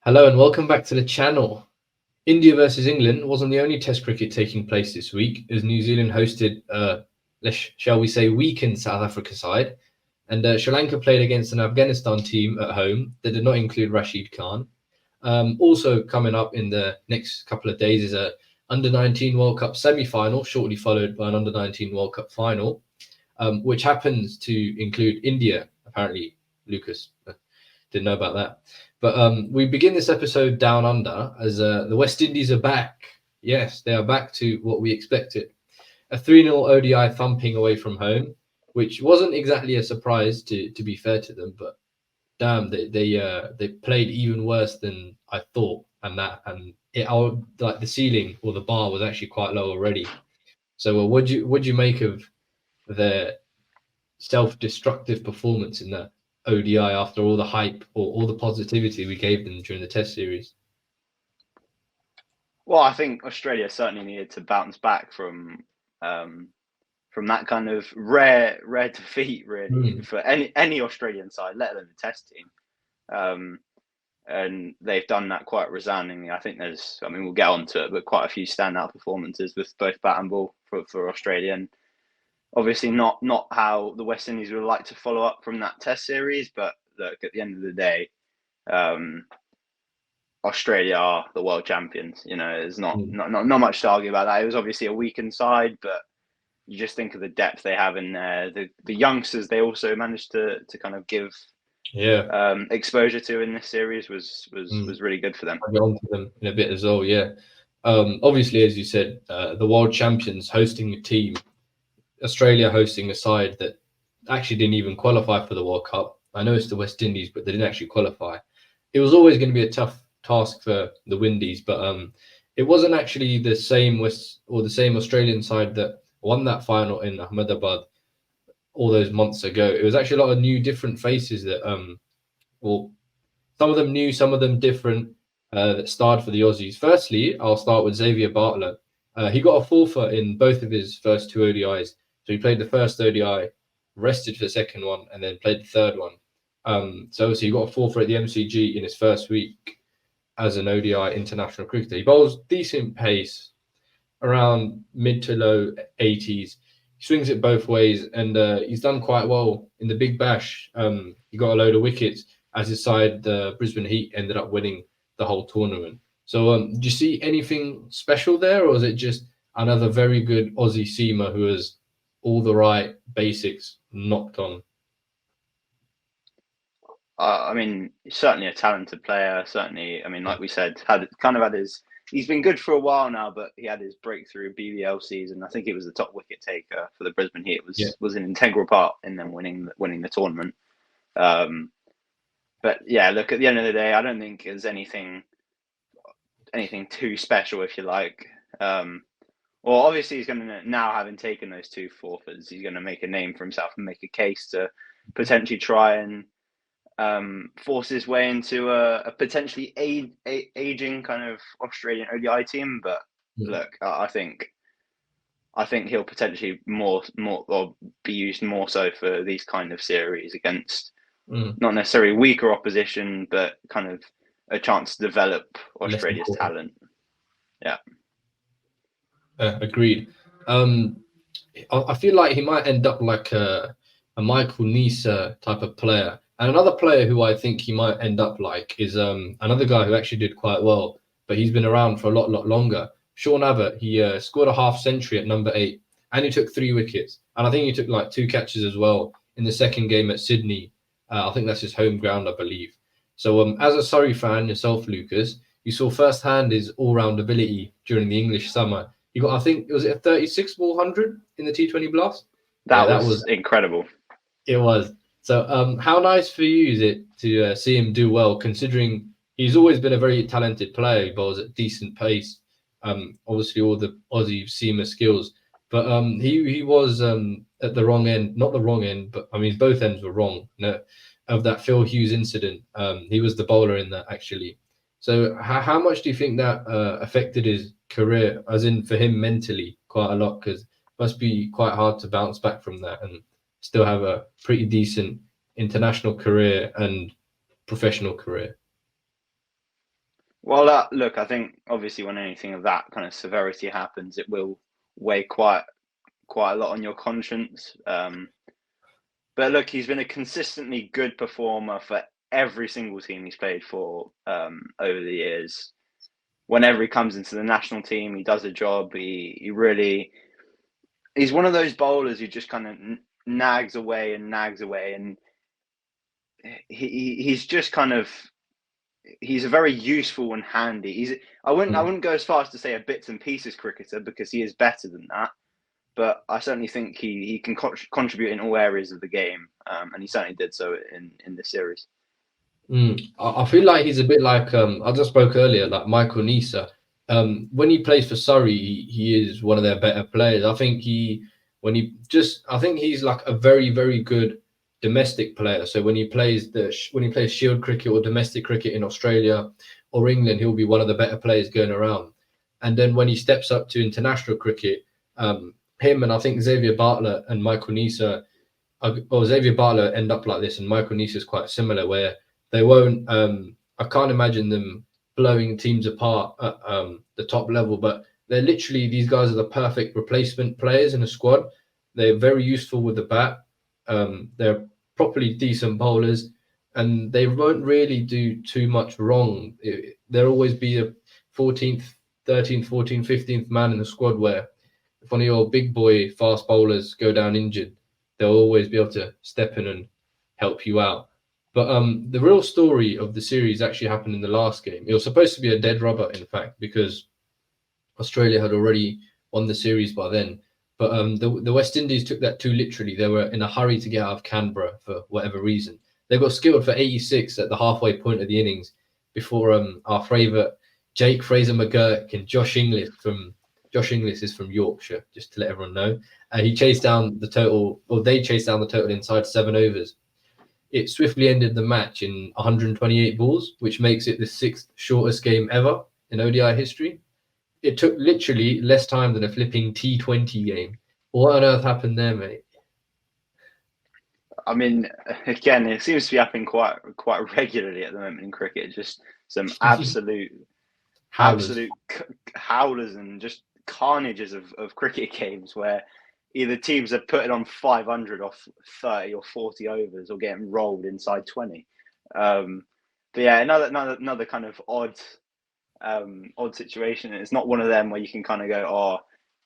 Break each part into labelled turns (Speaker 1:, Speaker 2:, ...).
Speaker 1: Hello and welcome back to the channel. India versus England wasn't the only Test cricket taking place this week, as New Zealand hosted, shall we say, weakened South Africa side, and Sri Lanka played against an Afghanistan team at home that did not include Rashid Khan. Also coming up in the next couple of days is a Under-19 World Cup semi-final, shortly followed by an Under-19 World Cup final, which happens to include India, apparently. Lucas didn't know about that. But we begin this episode down under as the West Indies are back. Yes, they are back to what we expected. A 3-0 ODI thumping away from home, which wasn't exactly a surprise to be fair to them, but damn, they played even worse than I thought, and like the ceiling or the bar was actually quite low already. So what'd you make of their self-destructive performance in that ODI after all the hype or all the positivity we gave them during the Test series?
Speaker 2: Well, I think Australia certainly needed to bounce back from that kind of rare defeat, really, for any Australian side, let alone the Test team. And they've done that quite resoundingly. I think we'll get on to it, but quite a few standout performances with both bat and ball for Australia. And obviously not how the West Indies would like to follow up from that Test series, but look, at the end of the day, Australia are the world champions. You know, there's not much to argue about that. It was obviously a weakened side, but you just think of the depth they have in there. The youngsters they also managed to kind of give exposure to in this series was really good for them.
Speaker 1: I'll get on to them in a bit as well. Yeah, obviously, as you said, the world champions hosting a team, Australia hosting a side that actually didn't even qualify for the World Cup. I know it's the West Indies, but they didn't actually qualify. It was always going to be a tough task for the Windies, but it wasn't actually the same Australian side that won that final in Ahmedabad all those months ago. It was actually a lot of new, different faces that, some of them new, some of them different, that starred for the Aussies. Firstly, I'll start with Xavier Bartlett. He got a forfeit in both of his first two ODIs. So he played the first ODI, rested for the second one, and then played the third one. So obviously he got a forfeit at the MCG in his first week as an ODI international cricketer. He bowls decent pace, around mid to low 80s. He swings it both ways, and he's done quite well in the Big Bash. He got a load of wickets as his side, the Brisbane Heat, ended up winning the whole tournament. So do you see anything special there, or is it just another very good Aussie seamer who has all the right basics knocked on?
Speaker 2: I mean, certainly a talented player. Certainly, I mean, like we said, he's been good for a while now, but he had his breakthrough BBL season. I think it was the top wicket taker for the Brisbane Heat. It was an integral part in them winning the tournament. But yeah, look, at the end of the day, I don't think there's anything too special, if you like. Well, obviously he's going to, now having taken those two forfeits, he's going to make a name for himself and make a case to potentially try and force his way into a potentially aging kind of Australian ODI team. But look, I think he'll potentially more or be used more so for these kind of series against not necessarily weaker opposition, but kind of a chance to develop Australia's talent. Yeah.
Speaker 1: Agreed. I feel like he might end up like a Michael Nisa type of player. And another player who I think he might end up like is another guy who actually did quite well, but he's been around for a lot longer. Sean Abbott, he scored a half century at number 8, and he took 3 wickets. And I think he took like 2 catches as well in the second game at Sydney. I think that's his home ground, I believe. So as a Surrey fan yourself, Lucas, you saw firsthand his all-round ability during the English summer. He got, I think, was it a 36 ball 100 in the T20 Blast?
Speaker 2: That was incredible.
Speaker 1: It was. So how nice for you is it to see him do well, considering he's always been a very talented player. He bowls at decent pace. Obviously, all the Aussie seamer skills. But he was at the wrong end, not the wrong end, but I mean, both ends were wrong. Of that Phil Hughes incident. He was the bowler in that, actually. So how much do you think that affected his career, as in for him mentally, quite a lot? Because it must be quite hard to bounce back from that and still have a pretty decent international career and professional career.
Speaker 2: Well, look, I think obviously when anything of that kind of severity happens, it will weigh quite a lot on your conscience. But look, he's been a consistently good performer for every single team he's played for over the years. Whenever he comes into the national team, he does a job. He really he's one of those bowlers who just kind of nags away and nags away, and he's just kind of he's a very useful and handy. I wouldn't go as far as to say a bits and pieces cricketer because he is better than that. But I certainly think he can contribute in all areas of the game, and he certainly did so in this series.
Speaker 1: I feel like he's a bit like I just spoke earlier, like Michael Nisa. When he plays for Surrey, he is one of their better players. I think I think he's like a very, very good domestic player. So when he plays Shield cricket or domestic cricket in Australia or England, he'll be one of the better players going around. And then when he steps up to international cricket, him and I think Xavier Bartlett and Michael Nisa, or Xavier Bartlett end up like this, and Michael Nisa is quite similar, where they won't. I can't imagine them blowing teams apart at the top level, but these guys are the perfect replacement players in a squad. They're very useful with the bat. They're properly decent bowlers, and they won't really do too much wrong. There'll always be a 14th, 13th, 14th, 15th man in the squad where if one of your big boy fast bowlers go down injured, they'll always be able to step in and help you out. But the real story of the series actually happened in the last game. It was supposed to be a dead rubber, in fact, because Australia had already won the series by then. But the West Indies took that too literally. They were in a hurry to get out of Canberra for whatever reason. They got skilled for 86 at the halfway point of the innings before our favourite Jake Fraser-McGurk and Josh Inglis is from Yorkshire, just to let everyone know. He chased down the total, or they chased down the total inside 7 overs. It swiftly ended the match in 128 balls, which makes it the 6th shortest game ever in ODI history. It took literally less time than a flipping T20 game. What on earth happened there, mate?
Speaker 2: I mean, again, it seems to be happening quite regularly at the moment in cricket. Just some absolute howlers and just carnages of cricket games where either teams are putting on 500 off 30 or 40 overs or getting rolled inside 20. But yeah, another kind of odd situation. It's not one of them where you can kind of go, oh,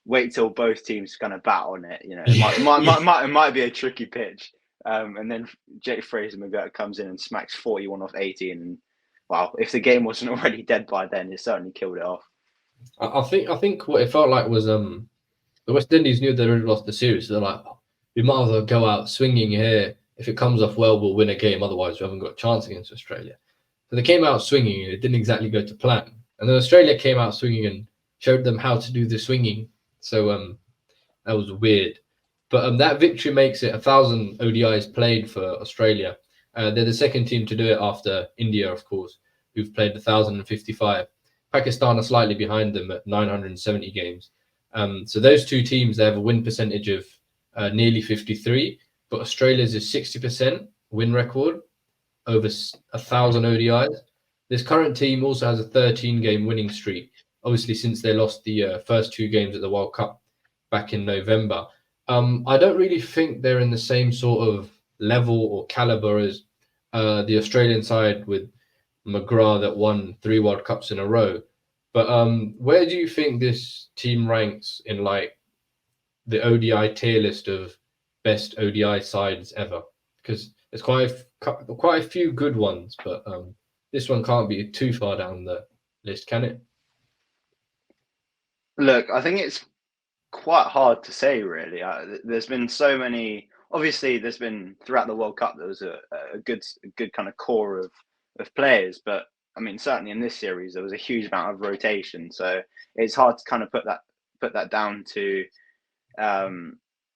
Speaker 2: wait till both teams kind of bat on it. You know, it might be a tricky pitch. And then Jake Fraser-McGurk comes in and smacks 41 off 18. And wow, if the game wasn't already dead by then, it certainly killed it off.
Speaker 1: I think what it felt like was the West Indies knew they already lost the series. So they're like, we might as well go out swinging here. If it comes off well, we'll win a game. Otherwise, we haven't got a chance against Australia. So they came out swinging, and it didn't exactly go to plan. And then Australia came out swinging and showed them how to do the swinging. So that was weird. But that victory makes it 1,000 ODIs played for Australia. They're the second team to do it after India, of course, who've played 1,055. Pakistan are slightly behind them at 970 games. So those two teams, they have a win percentage of nearly 53, but Australia's is 60% win record over 1,000 ODIs. This current team also has a 13-game winning streak, obviously since they lost the first 2 games at the World Cup back in November. I don't really think they're in the same sort of level or caliber as the Australian side with McGrath that won 3 World Cups in a row. But where do you think this team ranks in like the ODI tier list of best ODI sides ever? Because there's quite a few good ones, but this one can't be too far down the list, can it?
Speaker 2: Look, I think it's quite hard to say, really. There's been so many. Obviously, there's been throughout the World Cup there was a good kind of core of players, but I mean, certainly in this series there was a huge amount of rotation, so it's hard to kind of put that down to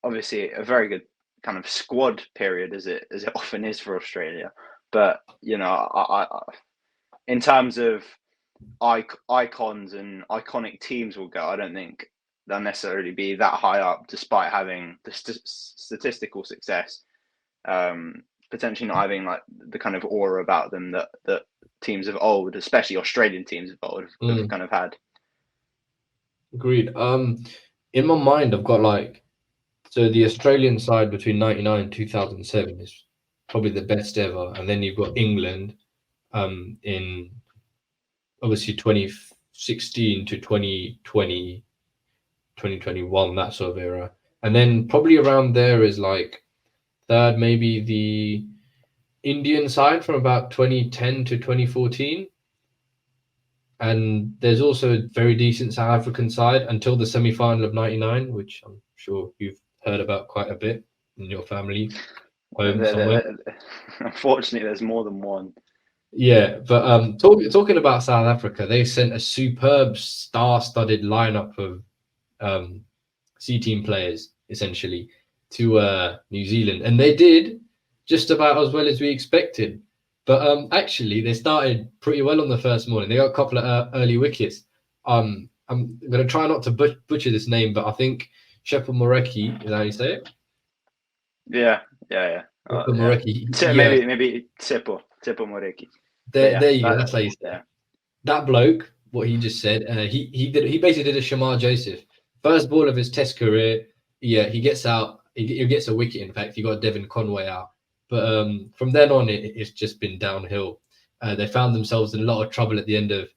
Speaker 2: obviously a very good kind of squad period as it often is for Australia. But you know, I in terms of icons and iconic teams will go, I don't think they'll necessarily be that high up, despite having the statistical success. Potentially not having like the kind of aura about them that teams of old, especially Australian teams of old, have kind of had.
Speaker 1: Agreed. In my mind, I've got so the Australian side between 99 and 2007 is probably the best ever, and then you've got England, in obviously 2016 to 2020, 2021, that sort of era, and then probably around there is third, maybe the Indian side from about 2010 to 2014. And there's also a very decent South African side until the semi-final of 99, which I'm sure you've heard about quite a bit in your family home somewhere.
Speaker 2: Unfortunately, there's more than one.
Speaker 1: Yeah, but talking about South Africa, they sent a superb star-studded lineup of C-team players, essentially, to New Zealand. And they did just about as well as we expected. But actually, they started pretty well on the first morning. They got a couple of early wickets. I'm going to try not to butcher this name, but I think Shepherd Moreki, is that how you say it?
Speaker 2: Yeah.
Speaker 1: Moreki.
Speaker 2: Maybe Tsepo Moreki.
Speaker 1: There you go. That's how you say it. That bloke, what he just said, he basically did a Shamar Joseph. First ball of his Test career, he gets out. He gets a wicket. In fact, he got Devon Conway out. But from then on, it's just been downhill. They found themselves in a lot of trouble at the end of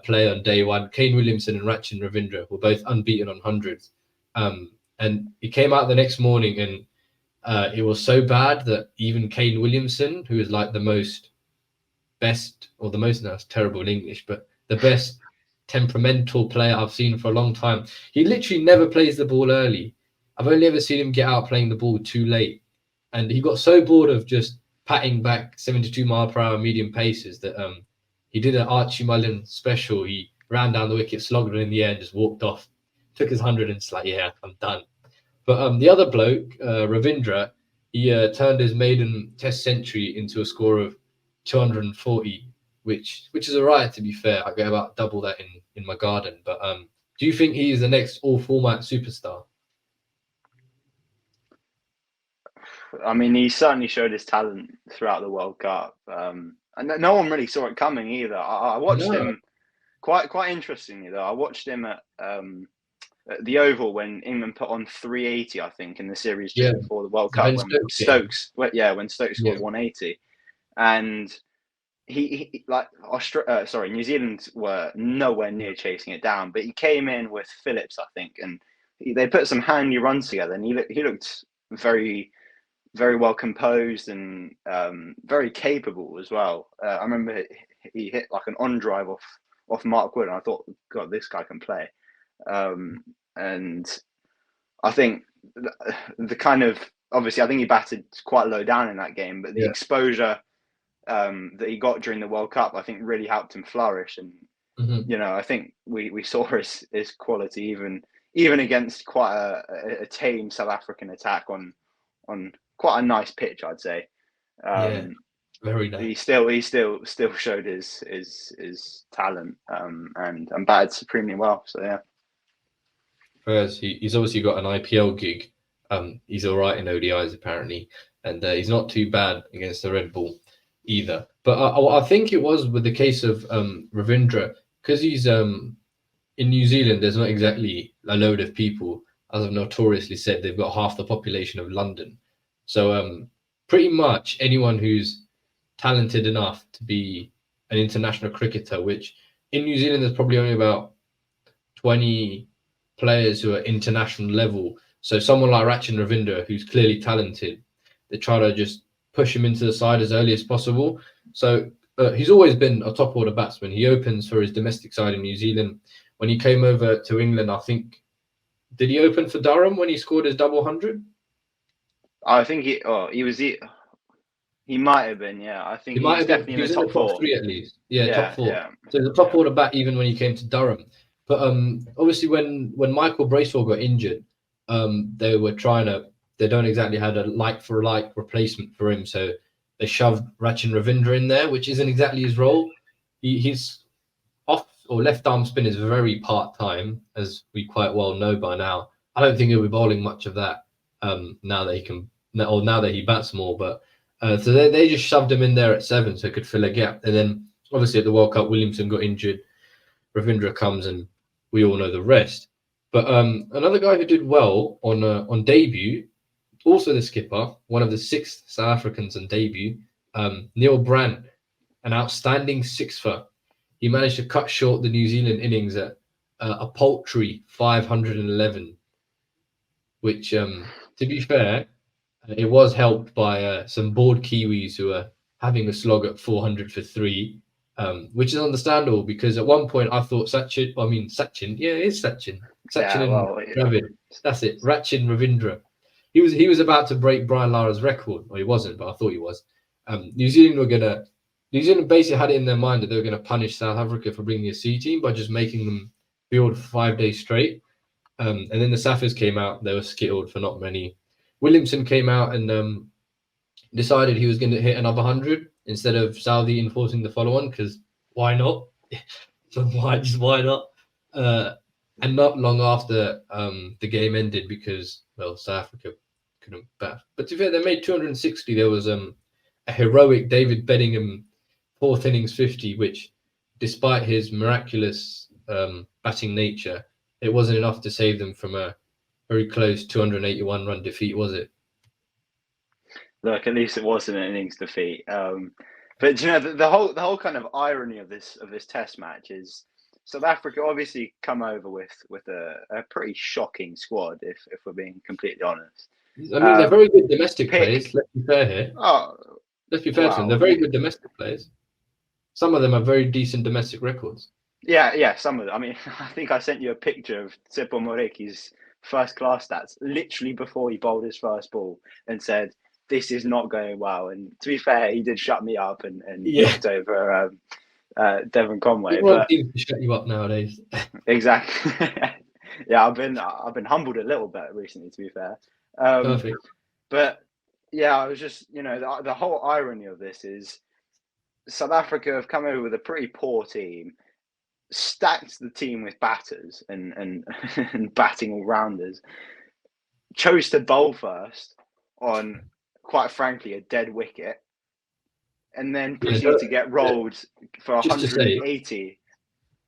Speaker 1: play on day one. Kane Williamson and Rachin Ravindra were both unbeaten on hundreds. And he came out the next morning, and it was so bad that even Kane Williamson, who is like that's terrible in English, but the best temperamental player I've seen for a long time, he literally never plays the ball early. I've only ever seen him get out playing the ball too late. And he got so bored of just patting back 72 mile per hour medium paces that he did an Archie Mullen special. He ran down the wicket, slogged it in the air, and just walked off. Took his 100 and it's like, yeah, I'm done. But the other bloke, Ravindra, he turned his maiden Test century into a score of 240, which is all right, to be fair. I get about double that in my garden. But do you think he is the next all-format superstar?
Speaker 2: I mean, he certainly showed his talent throughout the World Cup, and no one really saw it coming either. I watched him quite interestingly though. I watched him at the Oval when England put on 380, I think, in the series just before the World Cup when Stokes scored 180, and New Zealand were nowhere near chasing it down, but he came in with Phillips, I think, and they put some handy runs together, and he looked very, very well composed and very capable as well. I remember he hit like an on drive off Mark Wood, and I thought, God, this guy can play. And I think the kind of, obviously, I think he batted quite low down in that game, but the exposure that he got during the World Cup, I think, really helped him flourish. And I think we saw his quality even against quite a tame South African attack on quite a nice pitch, I'd say.
Speaker 1: Very nice.
Speaker 2: He still showed his talent and batted supremely well. So yeah.
Speaker 1: Whereas he's obviously got an IPL gig. He's all right in ODIs apparently, and he's not too bad against the red ball either. But I think it was with the case of Ravindra, because he's in New Zealand. There's not exactly a load of people, as I've notoriously said. They've got half the population of London, so pretty much anyone who's talented enough to be an international cricketer, which in New Zealand there's probably only about 20 players who are international level. So someone like Rachin Ravindra, who's clearly talented, they try to just push him into the side as early as possible. So he's always been a top order batsman. He opens for his domestic side in New Zealand. When he came over to England, I think, did he open for Durham when he scored his double 100?
Speaker 2: I think he might have been, yeah. I think he might have definitely
Speaker 1: been. He was
Speaker 2: in the top
Speaker 1: 4 3 at least. Yeah, top 4.
Speaker 2: Yeah.
Speaker 1: So he's a top order bat even when he came to Durham. But obviously when Michael Bracewell got injured, they don't exactly had a like for like replacement for him. So they shoved Rachin Ravindra in there, which isn't exactly his role. He's off or left arm spin is very part-time, as we quite well know by now. I don't think he'll be bowling much of that now that he bats more. But so they just shoved him in there at 7 so he could fill a gap. And then Obviously, at the World Cup, Williamson got injured. Ravindra comes, and we all know the rest. But another guy who did well on debut, also the skipper, one of the 6 South Africans on debut, Neil Brandt, an outstanding sixfer. He managed to cut short the New Zealand innings at a paltry 511, which, to be fair, it was helped by some bored Kiwis who are having a slog at 400 for 3, which is understandable because at one point I thought Sachin, yeah, it is Sachin
Speaker 2: Yeah,
Speaker 1: and
Speaker 2: well,
Speaker 1: Dravid, that's it, Rachin Ravindra. He was about to break Brian Lara's record, or he wasn't, but I thought he was. New Zealand basically had it in their mind that they were going to punish South Africa for bringing a C team by just making them field for 5 days straight. And then the Saffers came out; they were skittled for not many. Williamson came out and decided he was going to hit another 100 instead of Saudi enforcing the follow-on, because why not? So why not? And not long after the game ended, because South Africa couldn't bat. But to be fair, they made 260. There was a heroic David Bedingham 4th innings 50, which, despite his miraculous batting nature, it wasn't enough to save them from a very close 281 run defeat, was it?
Speaker 2: Look, at least it wasn't an innings defeat. But you know, the whole kind of irony of this Test match is South Africa obviously come over with a pretty shocking squad, if we're being completely honest.
Speaker 1: I mean, they're very good domestic players. Let's be fair here. Let's be fair to them. They're very good domestic players. Some of them have very decent domestic records.
Speaker 2: Yeah, some of them. I mean, I think I sent you a picture of Tsepo Moreki's first-class stats literally before he bowled his first ball and said, "This is not going well." And to be fair, he did shut me up and knocked over Devon Conway.
Speaker 1: Everyone seems to shut you up nowadays.
Speaker 2: Exactly. Yeah, I've been humbled a little bit recently, to be fair.
Speaker 1: Perfect.
Speaker 2: But yeah, I was just, the whole irony of this is South Africa have come over with a pretty poor team, stacked the team with batters and and batting all rounders, chose to bowl first on, quite frankly, a dead wicket, and then proceed to get rolled for 180.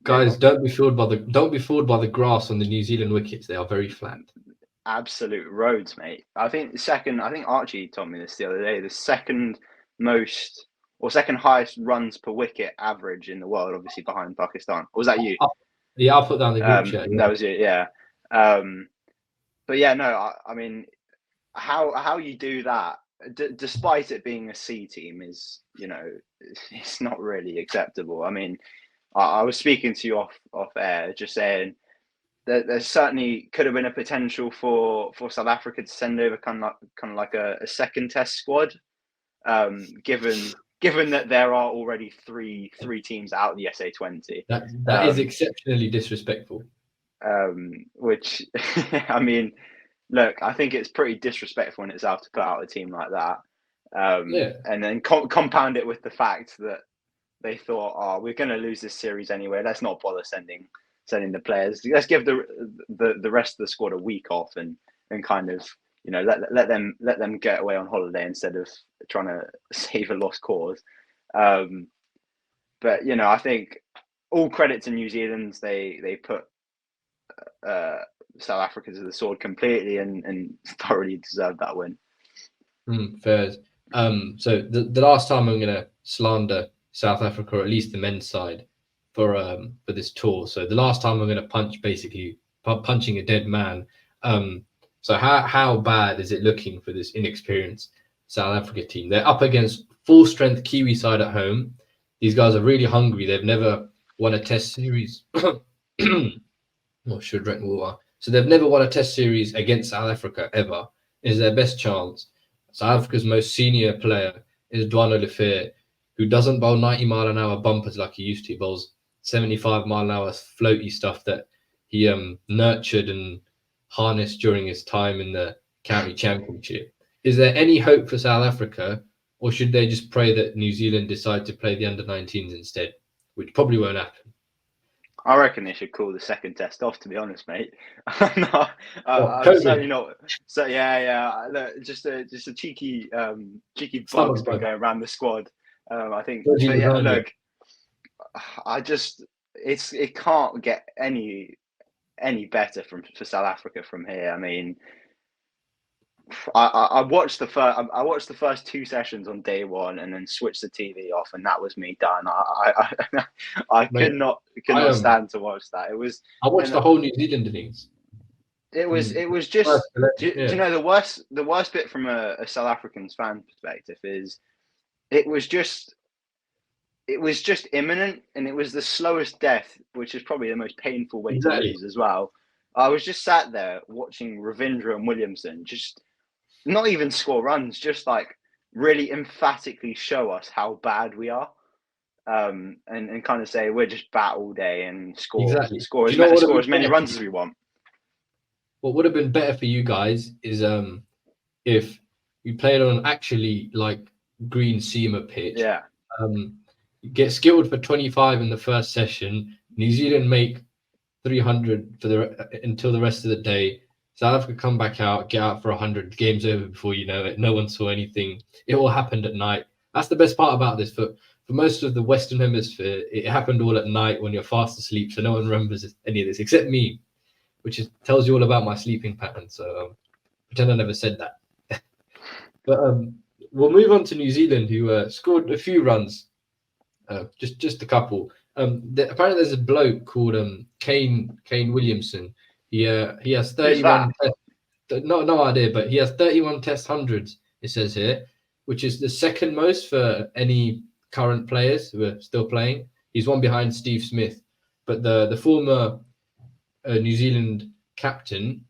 Speaker 1: Guys, don't be fooled by the grass on the New Zealand wickets. They are very flat.
Speaker 2: Absolute roads, mate. I think Archie told me this the other day. The second highest runs per wicket average in the world, obviously behind Pakistan. Or was that you?
Speaker 1: Yeah, I'll put down the group chat.
Speaker 2: That was it. Yeah. But yeah, no. I mean, how you do that, despite it being a C team, is it's not really acceptable. I mean, I was speaking to you off air, just saying that there certainly could have been a potential for South Africa to send over kind of like a second Test squad, given that there are already three teams out of the SA20.
Speaker 1: That is exceptionally disrespectful.
Speaker 2: Which I mean, look, I think it's pretty disrespectful in itself to put out a team like that, and then compound it with the fact that they thought, "Oh, we're going to lose this series anyway. Let's not bother sending the players. Let's give the rest of the squad a week off and kind of let them get away on holiday instead of trying to save a lost cause." But I think all credit to New Zealand. They put South Africa to the sword completely and thoroughly deserved that win.
Speaker 1: Fair. So the last time I'm going to slander South Africa, or at least the men's side, for this tour. So the last time I'm going to punching a dead man. So how bad is it looking for this inexperienced South Africa team? They're up against full strength Kiwi side at home. These guys are really hungry. They've never won a Test series. Should drink water. So they've never won a Test series against South Africa ever. It's their best chance. South Africa's most senior player is Dwano Lefeer, who doesn't bowl 90-mile-an-hour bumpers like he used to. He bowls 75-mile-an-hour floaty stuff that he nurtured and harnessed during his time in the county championship. Is there any hope for South Africa, or should they just pray that New Zealand decide to play the under-19s instead, which probably won't happen?
Speaker 2: I reckon they should call the second Test off, to be honest, mate. I'm certainly not. So yeah. Look, just a cheeky bug's been going around the squad. I think. But yeah, look. it can't get any better for South Africa from here. I mean, I watched the first 2 sessions on day one, and then switched the TV off, and that was me done. I
Speaker 1: Mate,
Speaker 2: could
Speaker 1: I
Speaker 2: not stand to watch that.
Speaker 1: I watched
Speaker 2: And
Speaker 1: the whole New Zealand innings.
Speaker 2: it was
Speaker 1: First
Speaker 2: just.
Speaker 1: 11,
Speaker 2: Do you know the worst bit from a South African fan perspective is it was just imminent, and it was the slowest death, which is probably the most painful way to
Speaker 1: Exactly.
Speaker 2: lose as well. I was just sat there watching Ravindra and Williamson just not even score runs, just like really emphatically show us how bad we are, and kind of say we're just bat all day and score
Speaker 1: Exactly. Do you know what would have
Speaker 2: score as
Speaker 1: been
Speaker 2: many
Speaker 1: better?
Speaker 2: runs as we want.
Speaker 1: What would have been better for you guys is if you played on actually like green seamer pitch.
Speaker 2: Yeah,
Speaker 1: You get skilled for 25 in the first session. New Zealand make 300 until the rest of the day. South Africa come back out, get out for 100. Game's over before you know it. No one saw anything. It all happened at night. That's the best part about this. For most of the Western Hemisphere, it happened all at night when you're fast asleep, so no one remembers any of this except me, which tells you all about my sleeping pattern. So pretend I never said that. But we'll move on to New Zealand, who scored a few runs, just a couple. Apparently, there's a bloke called Kane Williamson. He has 31. No idea, but he has 31 Test hundreds. It says here, which is the second most for any current players who are still playing. He's one behind Steve Smith, but the former New Zealand captain,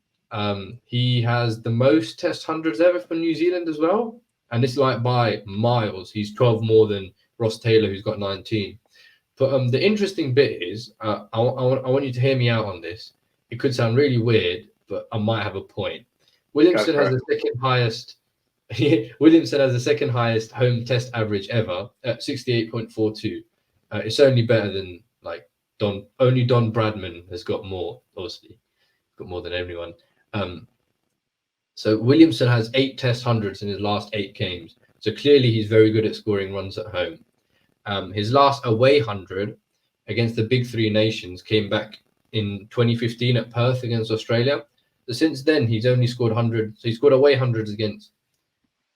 Speaker 1: he has the most Test hundreds ever for New Zealand as well, and it's like by miles. He's 12 more than Ross Taylor, who's got 19. But the interesting bit is, I want you to hear me out on this. It could sound really weird, but I might have a point. Williamson has the second highest. Williamson has the second highest home Test average ever at 68.42. It's only better than like only Don Bradman has got more. Obviously, got more than everyone. So Williamson has 8 Test hundreds in his last 8 games. So clearly he's very good at scoring runs at home. His last away 100 against the big 3 nations came back in 2015 at Perth against Australia. So since then, he's only scored 100. So he scored away hundreds against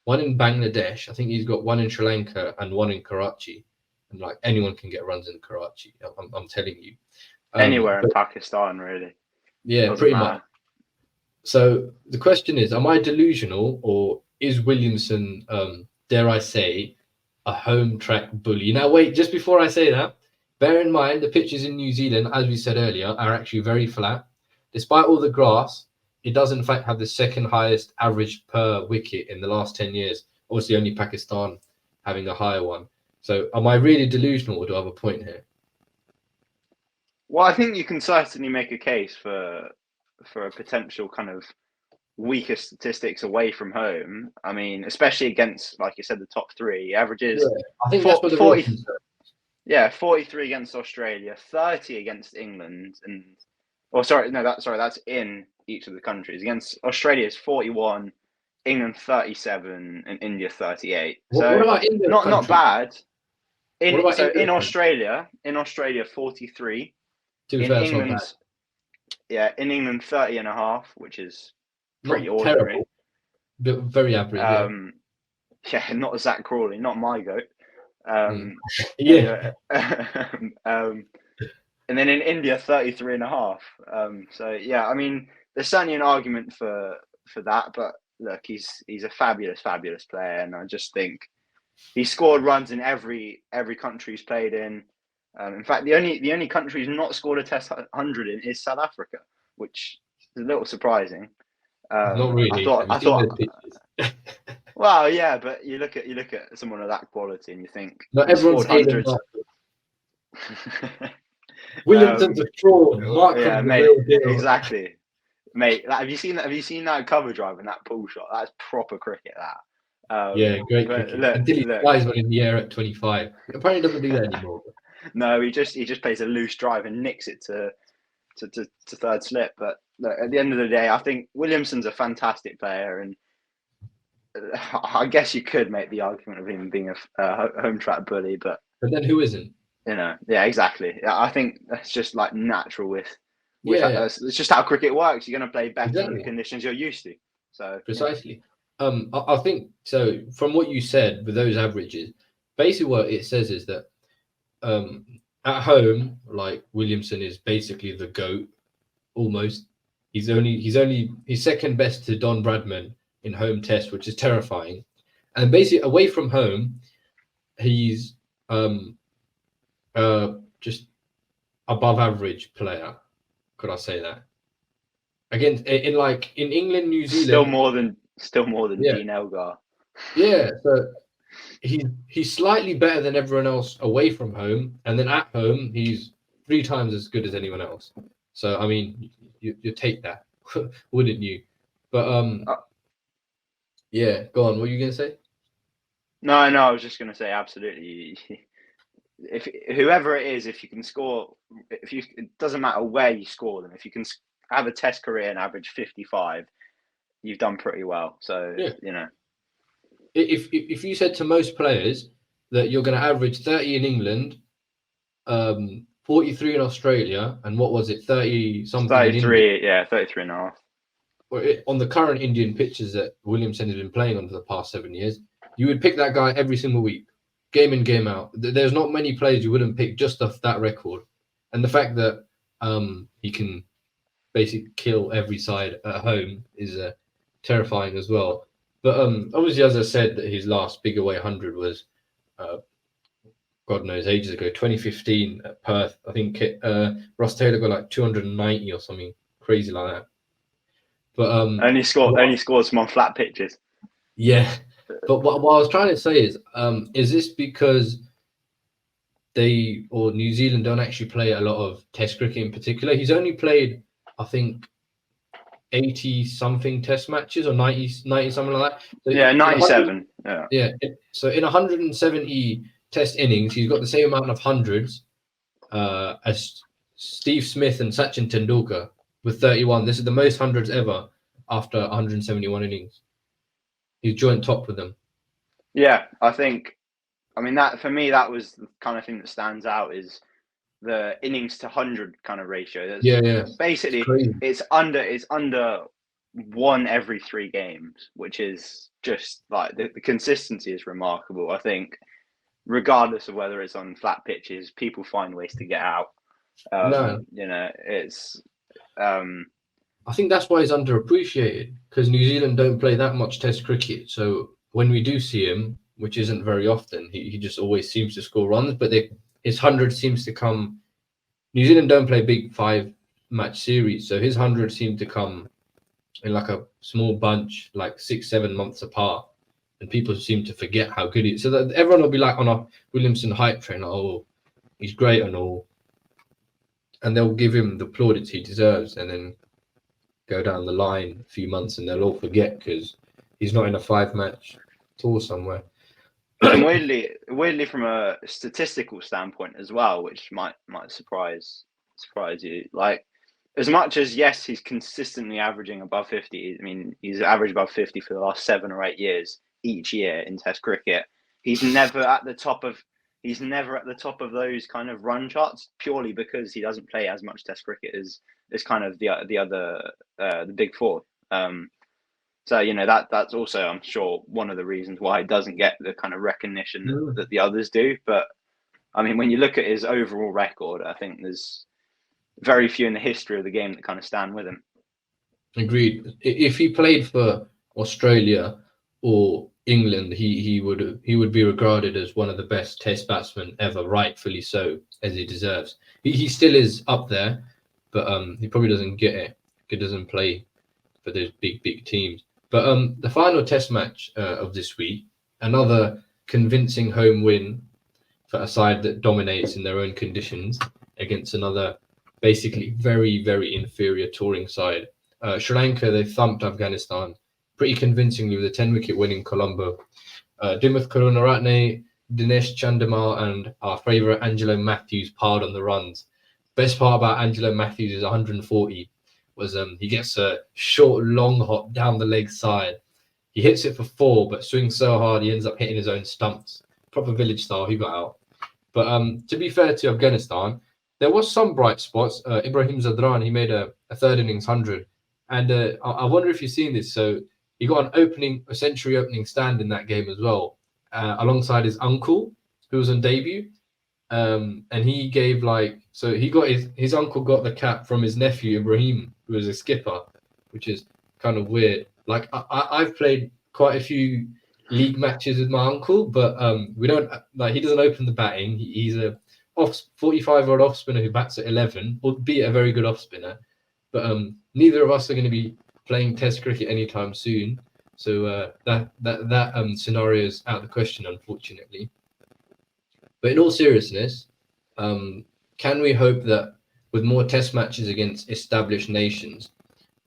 Speaker 1: one in Bangladesh. I think he's got one in Sri Lanka and one in Karachi. And like anyone can get runs in Karachi. I'm telling you.
Speaker 2: Anywhere in Pakistan, really.
Speaker 1: Yeah,
Speaker 2: Doesn't
Speaker 1: pretty
Speaker 2: matter.
Speaker 1: much. So the question is, am I delusional, or is Williamson, dare I say, a home track bully? Now, wait, just before I say that, bear in mind the pitches in New Zealand, as we said earlier, are actually very flat. Despite all the grass, it does in fact have the second highest average per wicket in the last 10 years. Obviously, only Pakistan having a higher one. So am I really delusional, or do I have a point here?
Speaker 2: Well, I think you can certainly make a case for a potential kind of weaker statistics away from home. I mean, especially against, like you said, the top 3 averages.
Speaker 1: Yeah, I think that's what the 40.
Speaker 2: Yeah, 43 against Australia, 30 against England, and that's in each of the countries. Against Australia is 41, England 37, and India 38.
Speaker 1: What about India?
Speaker 2: Not bad. In
Speaker 1: Australia?
Speaker 2: Australia 43.
Speaker 1: To be fair, that's not bad.
Speaker 2: Yeah, in England 30 and a half, which is pretty
Speaker 1: not
Speaker 2: ordinary.
Speaker 1: Terrible, but very average.
Speaker 2: Yeah, not Zach Crawley, not my goat.
Speaker 1: Yeah.
Speaker 2: And then in India 33 and a half. So yeah, I mean, there's certainly an argument for that, but look, he's a fabulous player, and I just think he scored runs in every country he's played in. In fact, the only country he's not scored a Test 100 in is South Africa, which is a little surprising.
Speaker 1: Not really.
Speaker 2: I thought. Well, yeah, but you look at someone of that quality and you think
Speaker 1: not everyone's hundreds. Williamson's a fraud.
Speaker 2: Yeah, mate. Exactly, mate. Have you seen that cover drive and that pull shot? That's proper cricket. That.
Speaker 1: Yeah, great cricket. Until he flies one in the air at 25. Apparently, doesn't do that anymore.
Speaker 2: No, he just plays a loose drive and nicks it to third slip. But look, at the end of the day, I think Williamson's a fantastic player, and I guess you could make the argument of him being a home track bully. But
Speaker 1: then who isn't?
Speaker 2: Yeah, exactly. I think that's just like natural with
Speaker 1: Yeah,
Speaker 2: it's just how cricket works. You're going to play better in the
Speaker 1: exactly,
Speaker 2: conditions you're used to. So
Speaker 1: precisely. I think so. From what you said with those averages, basically what it says is that um, at home, like Williamson is basically the GOAT almost. He's second best to Don Bradman in home test, which is terrifying. And basically away from home, he's um just above average player. Could I say that? Again, in England, New
Speaker 2: still
Speaker 1: Zealand,
Speaker 2: more than
Speaker 1: yeah,
Speaker 2: Dean Elgar.
Speaker 1: yeah. So he's slightly better than everyone else away from home, and then at home he's 3 times as good as anyone else. So I mean, you take that, wouldn't you? But yeah. Go on. What were you gonna say?
Speaker 2: No, I was just going to say absolutely. If whoever it is, if you can score, it doesn't matter where you score them. If you can have a test career and average 55, you've done pretty well. So
Speaker 1: Yeah. If you said to most players that you're going to average 30 in England, 43 in Australia, and what was it, 30 something in India,
Speaker 2: 33 and a half.
Speaker 1: or on the current Indian pitches that Williamson has been playing on for the past 7 years, you would pick that guy every single week, game in, game out. There's not many players you wouldn't pick just off that record. And the fact that he can basically kill every side at home is terrifying as well. But obviously, as I said, that his last big away 100 was, God knows, ages ago, 2015 at Perth. I think Ross Taylor got like 290 or something crazy like that. But
Speaker 2: only scored some on flat pitches.
Speaker 1: Yeah, but what I was trying to say is this because they or New Zealand don't actually play a lot of Test cricket in particular? He's only played, I think, 80 something Test matches or 90 something like that. So
Speaker 2: yeah, 97. Yeah.
Speaker 1: So in 170 Test innings, he's got the same amount of hundreds as Steve Smith and Sachin Tendulkar with 31. This is the most hundreds ever after 171 innings. He's joint top with them.
Speaker 2: Yeah, I mean that for me that was the kind of thing that stands out is the innings to 100 kind of ratio. Basically, it's under one every 3 games, which is just like the consistency is remarkable. I think, regardless of whether it's on flat pitches, people find ways to get out. It's.
Speaker 1: I think that's why he's underappreciated because New Zealand don't play that much Test cricket. So when we do see him, which isn't very often, he just always seems to score runs. But his 100 seems to come. New Zealand don't play big 5-match series, so his 100 seem to come in like a small bunch, like 6-7 months apart, and people seem to forget how good he is. So that everyone will be like on a Williamson hype train, like, oh, he's great and all, and they'll give him the plaudits he deserves, and then go down the line a few months, and they'll all forget because he's not in a 5-match tour somewhere.
Speaker 2: And weirdly, from a statistical standpoint as well, which might surprise you. Like, as much as yes, he's consistently averaging above 50. I mean, he's averaged above 50 for the last 7 or 8 years each year in Test cricket. He's never at the top of those kind of run charts purely because he doesn't play as much Test cricket as kind of the big four. So that's also, I'm sure, one of the reasons why he doesn't get the kind of recognition that the others do. But I mean, when you look at his overall record, I think there's very few in the history of the game that kind of stand with him.
Speaker 1: Agreed. If he played for Australia or England, he would be regarded as one of the best Test batsmen ever, rightfully so, as he deserves. He still is up there, but he probably doesn't get it. He doesn't play for those big teams. But the final Test match of this week, another convincing home win for a side that dominates in their own conditions against another basically very, very inferior touring side. Sri Lanka, they thumped Afghanistan pretty convincingly with a 10-wicket win in Colombo. Dimuth Karunaratne, Dinesh Chandimal, and our favourite Angelo Matthews piled on the runs. Best part about Angelo Matthews is 140 was he gets a short, long hop down the leg side. He hits it for 4, but swings so hard he ends up hitting his own stumps. Proper village style, he got out. But to be fair to Afghanistan, there was some bright spots. Ibrahim Zadran, he made a third innings 100. And I wonder if you've seen this. So he got a century opening stand in that game as well, alongside his uncle, who was on debut. And he gave he got his uncle got the cap from his nephew Ibrahim, who was a skipper, which is kind of weird. Like I've played quite a few league matches with my uncle, but we don't he doesn't open the batting. He's a 45-year-old off spinner who bats at 11, albeit a very good off spinner. But neither of us are going to be playing Test cricket anytime soon, so that scenario is out of the question, unfortunately. But in all seriousness, can we hope that with more Test matches against established nations,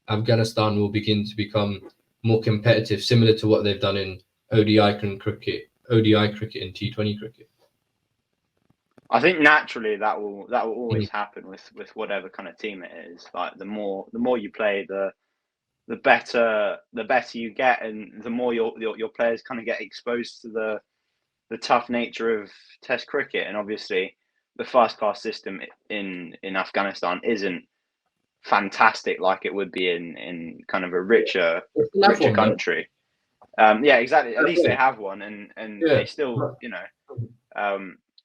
Speaker 1: Afghanistan will begin to become more competitive, similar to what they've done in ODI cricket and T20 cricket?
Speaker 2: I think naturally that will always happen with whatever kind of team it is. Like the more you play, the better you get, and the more your players kind of get exposed to the tough nature of Test cricket. And obviously, the first class system in Afghanistan isn't fantastic like it would be in kind of a richer country. Yeah, exactly. At least they have one, and they still,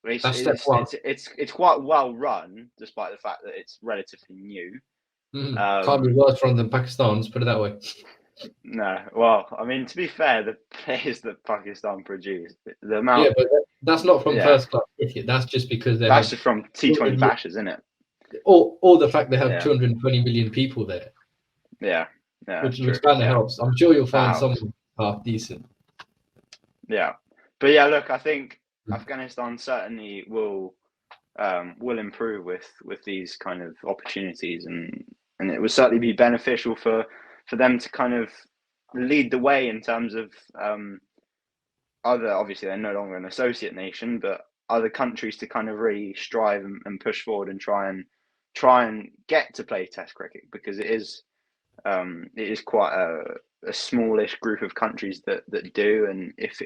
Speaker 2: it's quite well run, despite the fact that it's relatively new.
Speaker 1: Can't be worse run than Pakistan, let's put it that way.
Speaker 2: No, well, I mean, to be fair, the players that Pakistan produce, the amount.
Speaker 1: Yeah, but that's not from first class cricket. That's just because
Speaker 2: that's just from T20 matches, isn't it?
Speaker 1: Or the fact they have 220 million people there.
Speaker 2: Yeah,
Speaker 1: which kind of helps. I'm sure you'll find someone half decent.
Speaker 2: Yeah, but yeah, look, I think Afghanistan certainly will improve with these kind of opportunities, and it will certainly be beneficial for them to kind of lead the way in terms of obviously they're no longer an associate nation, but other countries to kind of really strive and push forward and try and get to play Test cricket, because it is quite a smallish group of countries that do, and if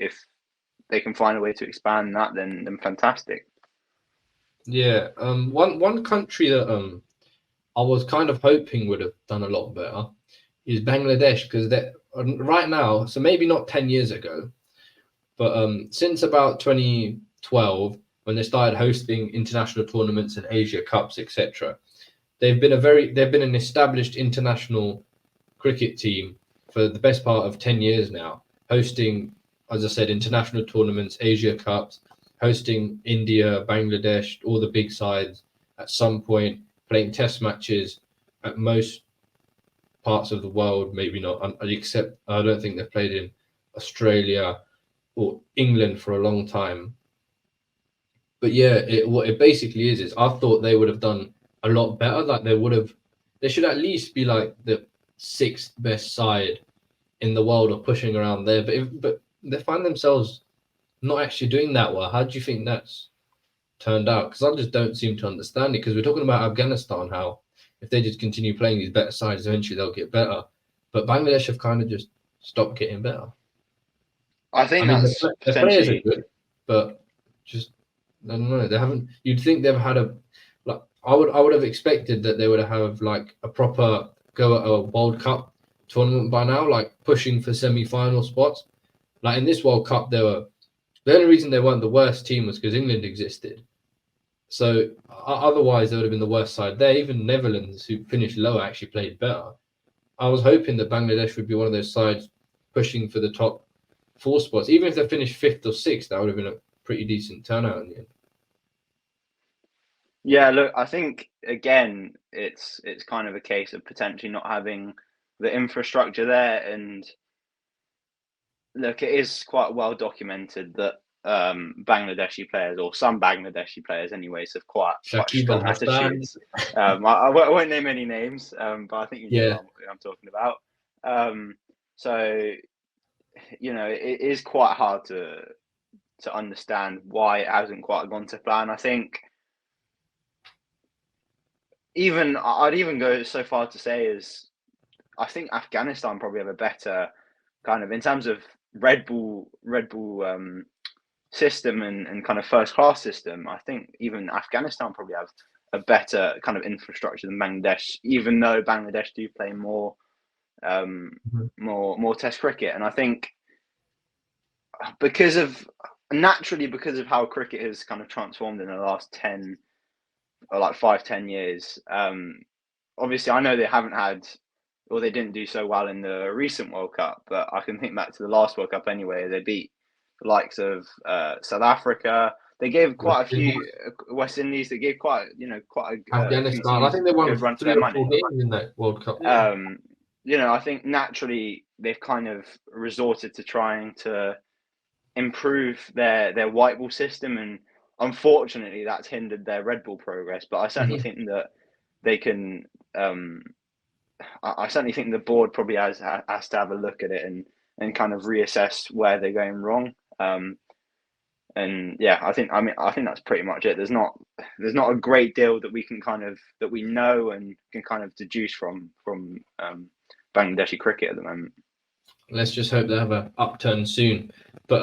Speaker 2: they can find a way to expand that, then fantastic.
Speaker 1: Yeah, one country that I was kind of hoping would have done a lot better is Bangladesh, because right now, so maybe not 10 years ago, but since about 2012, when they started hosting international tournaments and Asia Cups, etc., they've been an established international cricket team for the best part of 10 years now, hosting, as I said, international tournaments, Asia Cups, hosting India, Bangladesh, all the big sides at some point, playing Test matches at most parts of the world, maybe not, except I don't think they've played in Australia or England for a long time. But yeah, what it basically is I thought they would have done a lot better. Like they should at least be like the 6th best side in the world or pushing around there. But they find themselves not actually doing that well. How do you think that's turned out? Because I just don't seem to understand it. Because we're talking about Afghanistan, how if they just continue playing these better sides, eventually they'll get better. But Bangladesh have kind of just stopped getting better.
Speaker 2: I that's
Speaker 1: the players are good, but just I don't know. They haven't. You'd think they've had I would have expected that they would have like a proper go at a World Cup tournament by now, like pushing for semi-final spots. Like in this World Cup, the only reason they weren't the worst team was because England existed. So otherwise, they would have been the worst side there. Even Netherlands, who finished lower, actually played better. I was hoping that Bangladesh would be one of those sides pushing for the top 4 spots. Even if they finished 5th or 6th, that would have been a pretty decent turnout in the end.
Speaker 2: Yeah, look, I think again, it's kind of a case of potentially not having the infrastructure there, and look, it is quite well documented that Bangladeshi players, or some Bangladeshi players anyways, have quite strong attitudes. I won't name any names, but I think you know what I'm talking about. So, it is quite hard to understand why it hasn't quite gone to plan. I think I'd even go so far to say is I think Afghanistan probably have a better kind of, in terms of Red Bull system and kind of first class system. I think even Afghanistan probably have a better kind of infrastructure than Bangladesh, even though Bangladesh do play more more Test cricket. And I think because of how cricket has kind of transformed in the last 10 or like 5-10 years, obviously I know they haven't had, or they didn't do so well in the recent World Cup, but I can think back to the last World Cup anyway. They beat the likes of South Africa. They gave quite a few West Indies. They gave quite a few
Speaker 1: Afghanistan. I think they won
Speaker 2: good run for
Speaker 1: 3
Speaker 2: their
Speaker 1: or 4
Speaker 2: money.
Speaker 1: games in that World Cup.
Speaker 2: I think naturally they've kind of resorted to trying to improve their white ball system, and unfortunately that's hindered their red ball progress. But I certainly think that they can. I certainly think the board probably has to have a look at it and kind of reassess where they're going wrong. And yeah, I think that's pretty much it. There's not a great deal that we know and can kind of deduce from Bangladeshi cricket at the moment.
Speaker 1: Let's just hope they have an upturn soon. But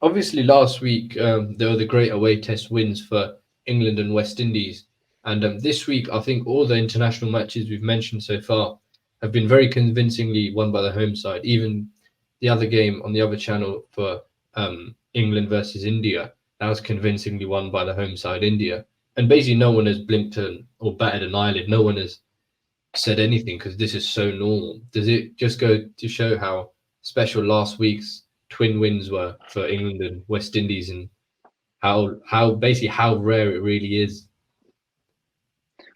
Speaker 1: obviously last week there were the great away test wins for England and West Indies. And this week, I think all the international matches we've mentioned so far have been very convincingly won by the home side. Even the other game on the other channel for England versus India, that was convincingly won by the home side, India. And basically no one has blinked or batted an eyelid. No one has said anything because this is so normal. Does it just go to show how special last week's twin wins were for England and West Indies, and how rare it really is?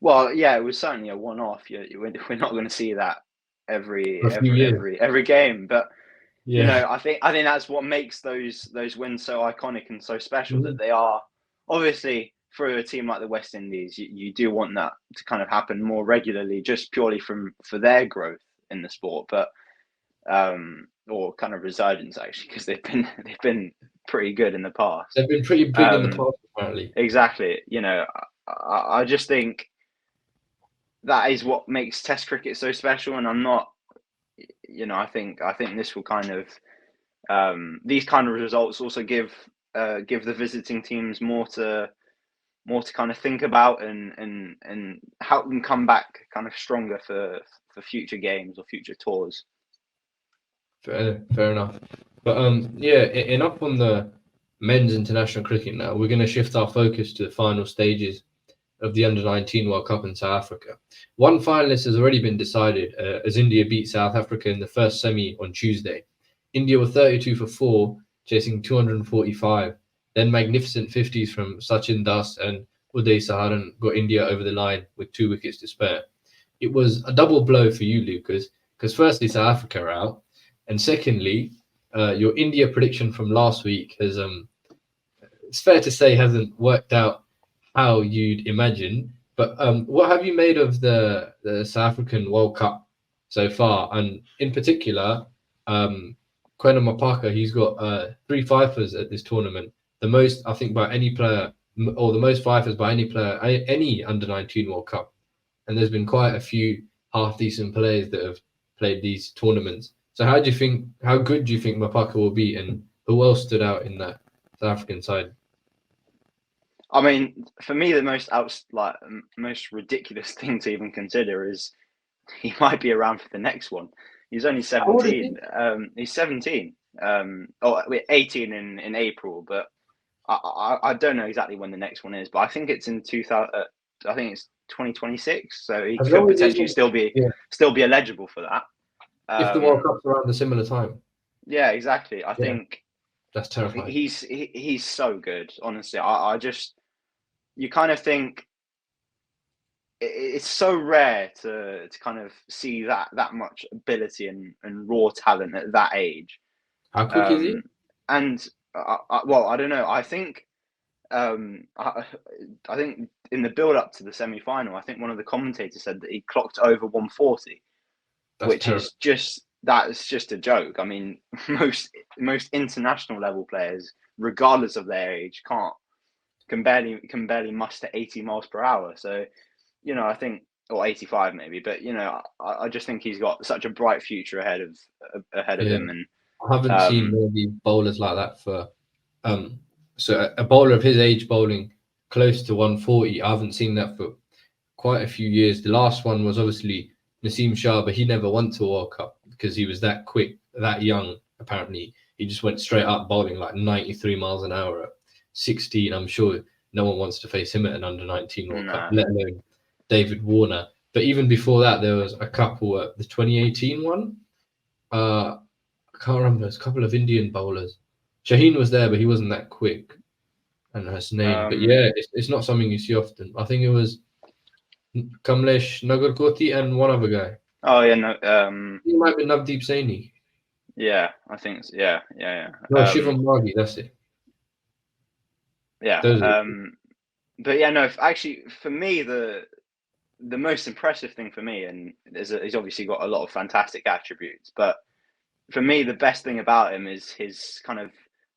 Speaker 2: Well, yeah, it was certainly a one-off. We're not going to see that every game, but I think that's what makes those wins so iconic and so special. That they are obviously, for a team like the West Indies, you do want that to kind of happen more regularly, just purely for their growth in the sport, but or kind of resurgence actually, because they've been pretty good in the past.
Speaker 1: They've been pretty big in the past, apparently.
Speaker 2: Exactly. I just think that is what makes Test cricket so special, and I'm not. I think this will kind of these kind of results also give the visiting teams more to kind of think about and help them come back kind of stronger for future games or future tours.
Speaker 1: Fair enough. But enough on the men's international cricket now. We're going to shift our focus to the final stages of the Under-19 World Cup in South Africa. One finalist has already been decided as India beat South Africa in the first semi on Tuesday. India were 32 for 4, chasing 245. Then magnificent 50s from Sachin Das and Uday Saharan got India over the line with 2 wickets to spare. It was a double blow for you, Lucas, because firstly, South Africa are out, and secondly, your India prediction from last week has, it's fair to say, hasn't worked out how you'd imagine. But what have you made of the South African World Cup so far? And in particular, Kwena Mapaka, he's got 3 fifers at this tournament, the most, I think, by any player, or the most fifers by any player, any Under-19 World Cup. And there's been quite a few half-decent players that have played these tournaments. So how good do you think Mapaka will be, and who else stood out in that South African side?
Speaker 2: I mean, for me, the most ridiculous thing to even consider is he might be around for the next one. He's only 17. He's 17. 18 in April, but I don't know exactly when the next one is. But I think it's in 2000. I think it's 2026. So he could potentially still be eligible for that.
Speaker 1: If the World Cup's around a similar time.
Speaker 2: Yeah, exactly. I think
Speaker 1: that's terrifying.
Speaker 2: He's so good, honestly. I just, you kind of think it's so rare to kind of see that much ability and raw talent at that age.
Speaker 1: How quick is he?
Speaker 2: And I don't know. I think I think in the build up to the semi-final, I think one of the commentators said that he clocked over 140. That's just a joke. I mean, most international level players, regardless of their age, can barely muster 80 miles per hour. So, I think, or 85 maybe, but I just think he's got such a bright future ahead of him. And
Speaker 1: I haven't seen maybe bowlers like that for So a bowler of his age bowling close to 140, I haven't seen that for quite a few years. The last one was obviously Naseem Shah, but he never went to a World Cup because he was that quick, that young. Apparently, he just went straight up bowling like 93 miles an hour at 16. I'm sure no one wants to face him at an under-19 World Cup, let alone David Warner. But even before that, there was a couple at the 2018 one. I can't remember. There's a couple of Indian bowlers. Shaheen was there, but he wasn't that quick. And his name, but yeah, it's not something you see often. I think it was Kamlesh Nagarkoti and one other guy.
Speaker 2: Oh yeah, no.
Speaker 1: He might be Navdeep Saini.
Speaker 2: Yeah, I think so. Yeah.
Speaker 1: No, Shivam Margi, that's it.
Speaker 2: Yeah. But yeah, no. Actually, for me, the most impressive thing for me, and he's obviously got a lot of fantastic attributes, but for me, the best thing about him is his kind of.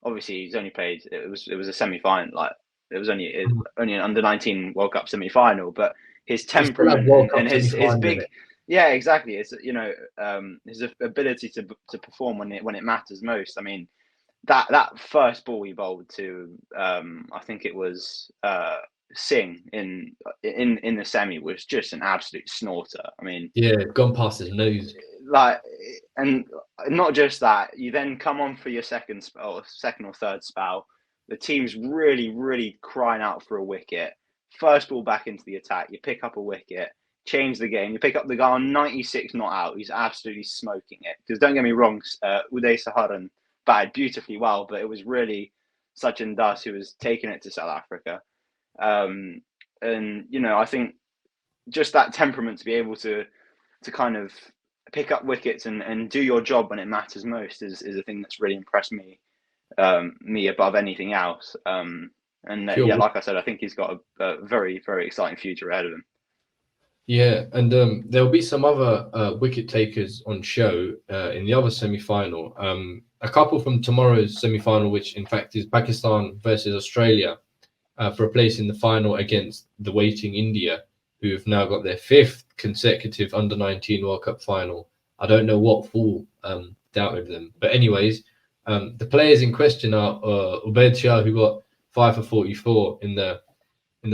Speaker 2: Obviously, he's only played. It was a semi-final. Like it was only an under-19 World Cup semi-final, but his temperament and his big. Yeah, exactly. It's his ability to perform when it matters most. I mean, that first ball he bowled to I think it was Singh in the semi was just an absolute snorter. I mean,
Speaker 1: yeah, gone past his nose.
Speaker 2: Like, and not just that, you then come on for your second or third spell. The team's really, really crying out for a wicket. First ball back into the attack, you pick up a wicket, change the game. You pick up the guy on 96 not out. He's absolutely smoking it. Because don't get me wrong, Uday Saharan batted beautifully well, but it was really Sachin Das who was taking it to South Africa. And I think just that temperament to be able to kind of pick up wickets and do your job when it matters most is a thing that's really impressed me above anything else. Yeah, like I said, I think he's got a very, very exciting future ahead of him.
Speaker 1: Yeah, and there'll be some other wicket takers on show in the other semi-final. A couple from tomorrow's semi-final, which in fact is Pakistan versus Australia for a place in the final against the waiting India, who have now got their 5th consecutive under-19 World Cup final. I don't know what fool doubted them. But anyways, the players in question are Ubaid Shah, who got 5 for 44 in the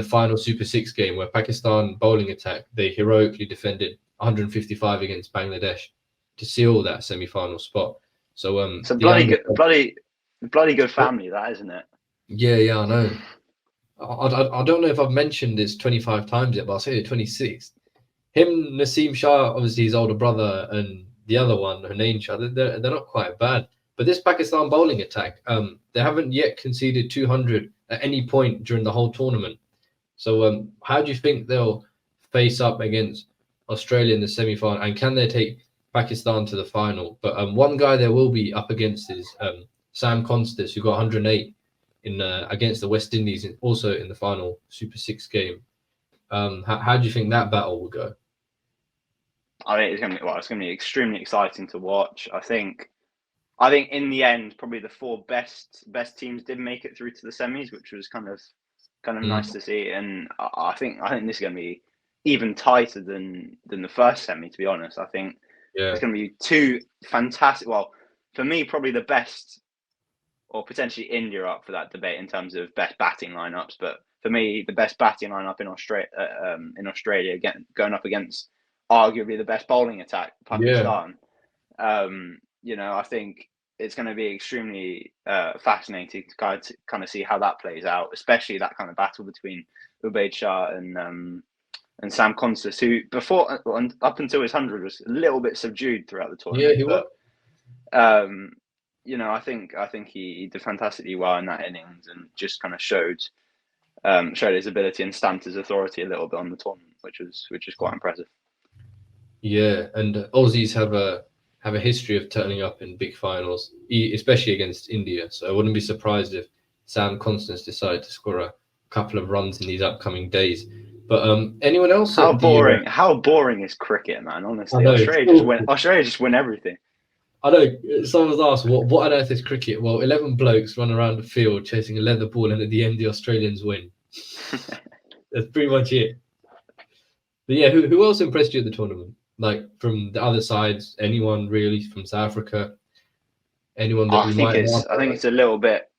Speaker 1: final Super 6 game, where Pakistan bowling attack, they heroically defended 155 against Bangladesh to seal that semi-final spot. So
Speaker 2: it's a bloody good family, that, isn't it?
Speaker 1: Yeah, I know. I don't know if I've mentioned this 25 times yet, but I'll say it 26. Him, Naseem Shah, obviously his older brother, and the other one, Hunain Shah, they're not quite bad. But this Pakistan bowling attack, they haven't yet conceded 200 at any point during the whole tournament. So how do you think they'll face up against Australia in the semi-final, and can they take Pakistan to the final? But one guy they will be up against is Sam Constas, who got 108 in against the West Indies, also in the final Super 6 game. How do you think that battle will go?
Speaker 2: I think it's going to be extremely exciting to watch. I think in the end, probably the 4 best teams did make it through to the semis, which was kind of nice to see. And I think this is going to be even tighter than the first semi. To be honest, I think it's going to be 2 fantastic. Well, for me, probably the best, or potentially India up for that debate in terms of best batting lineups. But for me, the best batting lineup in Australia, again, going up against arguably the best bowling attack, Pakistan. I think it's going to be extremely fascinating to kind of see how that plays out, especially that kind of battle between Ubaid Shah and Sam Constas, who before up until his 100 was a little bit subdued throughout the tournament.
Speaker 1: Yeah, he was.
Speaker 2: I think he did fantastically well in that innings and just kind of showed his ability and stamped his authority a little bit on the tournament, which was quite impressive.
Speaker 1: Yeah, and Aussies have a history of turning up in big finals, especially against India. So I wouldn't be surprised if Sam Constas decided to score a couple of runs in these upcoming days. But anyone else?
Speaker 2: How boring is cricket, man? Honestly, Australia just win everything.
Speaker 1: I know. Someone's asked, what on earth is cricket? Well, 11 blokes run around the field chasing a leather ball, and at the end, the Australians win. That's pretty much it. But yeah, who else impressed you at the tournament? Like from the other sides, anyone really from South Africa? Anyone that
Speaker 2: I think it's a little bit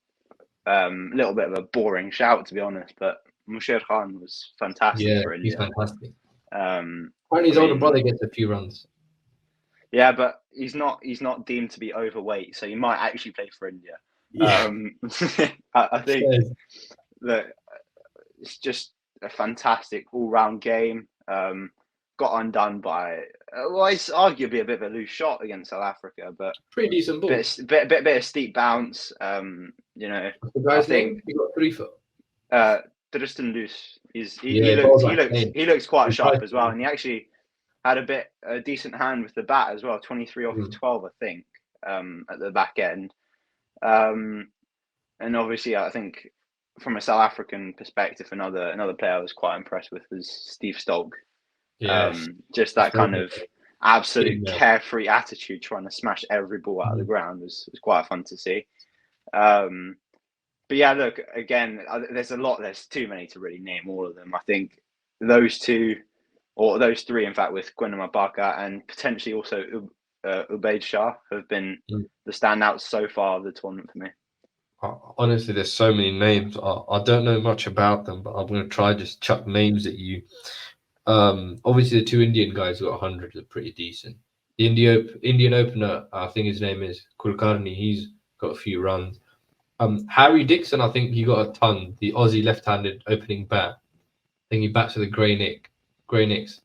Speaker 2: little bit of a boring shout, to be honest, but Musher Khan was fantastic for
Speaker 1: he's
Speaker 2: India.
Speaker 1: fantastic.
Speaker 2: Um,
Speaker 1: Apparently, his
Speaker 2: I
Speaker 1: older
Speaker 2: mean,
Speaker 1: brother gets a few runs.
Speaker 2: Yeah, but he's not deemed to be overweight, so he might actually play for India.
Speaker 1: Yeah.
Speaker 2: I think that it's just a fantastic all-round game. Got undone by well, it's arguably a bit of a loose shot against South Africa, but
Speaker 1: Pretty decent ball.
Speaker 2: bit of steep bounce. You know,
Speaker 1: What's the guy's
Speaker 2: I think
Speaker 1: name? He got 3 foot.
Speaker 2: Tristan Luce.
Speaker 1: Yeah, balls like
Speaker 2: He looks quite
Speaker 1: He's
Speaker 2: sharp
Speaker 1: nice.
Speaker 2: as well, and he actually had a decent hand with the bat as well. 23 off of 12, I think, at the back end. And obviously, I think from a South African perspective, another player I was quite impressed with was Steve Stolk.
Speaker 1: Yes.
Speaker 2: Just that kind of absolute
Speaker 1: Yeah.
Speaker 2: carefree attitude, trying to smash every ball out of the ground was quite fun to see. But yeah, look, again, there's too many to really name all of them. I think those two, or those three, in fact, with Gwyneth Mabaka and potentially also Ubaid Shah have been the standouts so far of the tournament for me.
Speaker 1: Honestly, there's so many names. I don't know much about them, but I'm going to try just chuck names at you. Obviously, the 2 Indian guys who got 100 are pretty decent. The Indian opener, I think his name is Kulkarni. He's got a few runs. Harry Dixon, I think he got a ton. The Aussie left-handed opening bat. I think he bats with a Grey Nicks.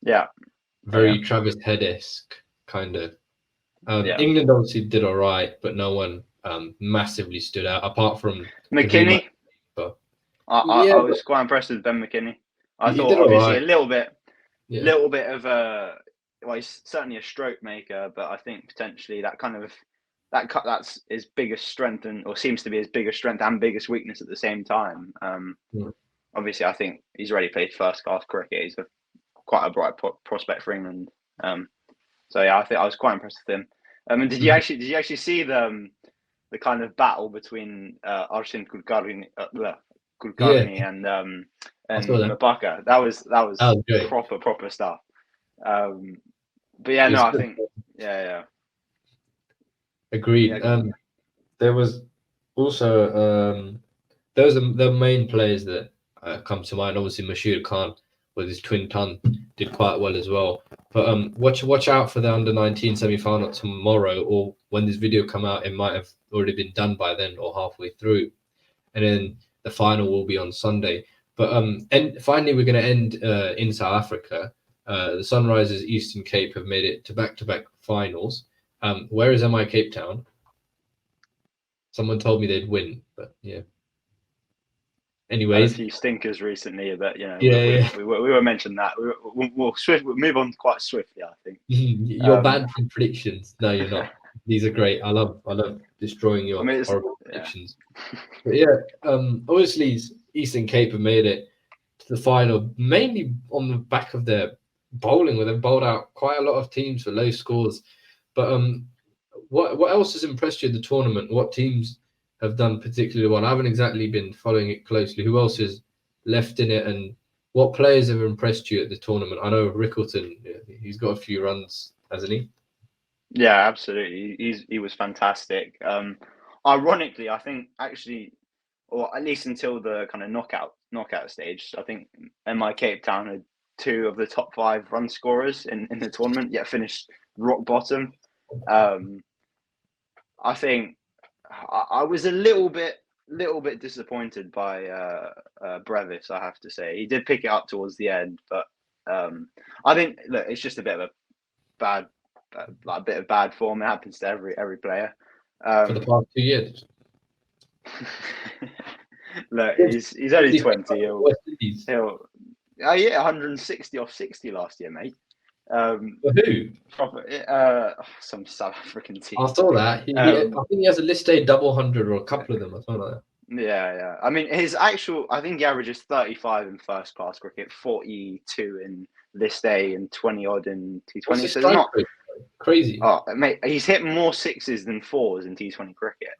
Speaker 2: Yeah.
Speaker 1: Very Travis Head-esque, kind of. England obviously did all right, but no one massively stood out, apart from
Speaker 2: McKinney. I was quite impressed with Ben McKinney. I thought obviously a little bit of a he's certainly a stroke maker, but I think potentially that's his biggest strength or seems to be his biggest strength and biggest weakness at the same time. Obviously, I think he's already played first class cricket. He's quite a bright prospect for England. So yeah, I think I was quite impressed with him. And did you actually see the kind of battle between Rachin Ravindra and Mabaka? That was proper stuff. But yeah, no, I think
Speaker 1: agreed.
Speaker 2: Yeah,
Speaker 1: there was also those are the main players that come to mind. Obviously, Mashir Khan with his twin ton did quite well as well. But watch out for the under-19 semi-final tomorrow, or when this video come out, it might have already been done by then or halfway through, and then the final will be on Sunday. But and finally, we're going to end in South Africa. The Sunrisers Eastern Cape have made it to back-to-back finals. Where is MI Cape Town? Someone told me they'd win, but yeah. Anyways,
Speaker 2: a few stinkers recently, but we were mentioning that. We'll move on quite swiftly, I think.
Speaker 1: You're bad from predictions. No, you're not. These are great. I love destroying your horrible predictions. But yeah, obviously Eastern Cape have made it to the final mainly on the back of their bowling, where they've bowled out quite a lot of teams for low scores. But what else has impressed you in the tournament? What teams have done particularly well? I haven't exactly been following it closely. Who else is left in it, and what players have impressed you at the tournament? I know Rickleton, he's got a few runs, hasn't he?
Speaker 2: Yeah, absolutely. He was fantastic. Ironically, I think actually, or at least until the kind of knockout stage, I think MI Cape Town had 2 of the top 5 run scorers in the tournament, yet finished rock bottom. I think I was a little bit disappointed by Brevis, I have to say. He did pick it up towards the end, but I think it's just a bit of bad form. It happens to every player.
Speaker 1: For the past 2 years.
Speaker 2: Look, he's only 20. He'll 160 off 60 last year, mate.
Speaker 1: For who?
Speaker 2: Some South African team.
Speaker 1: I saw that. I think he has a list A double 100 or a couple of them or something like that.
Speaker 2: Yeah. I mean, I think he averages 35 in first class cricket, 42 in list A, and 20 odd in T20. So it's not
Speaker 1: crazy.
Speaker 2: Oh, mate, he's hit more 6s than 4s in T20 cricket.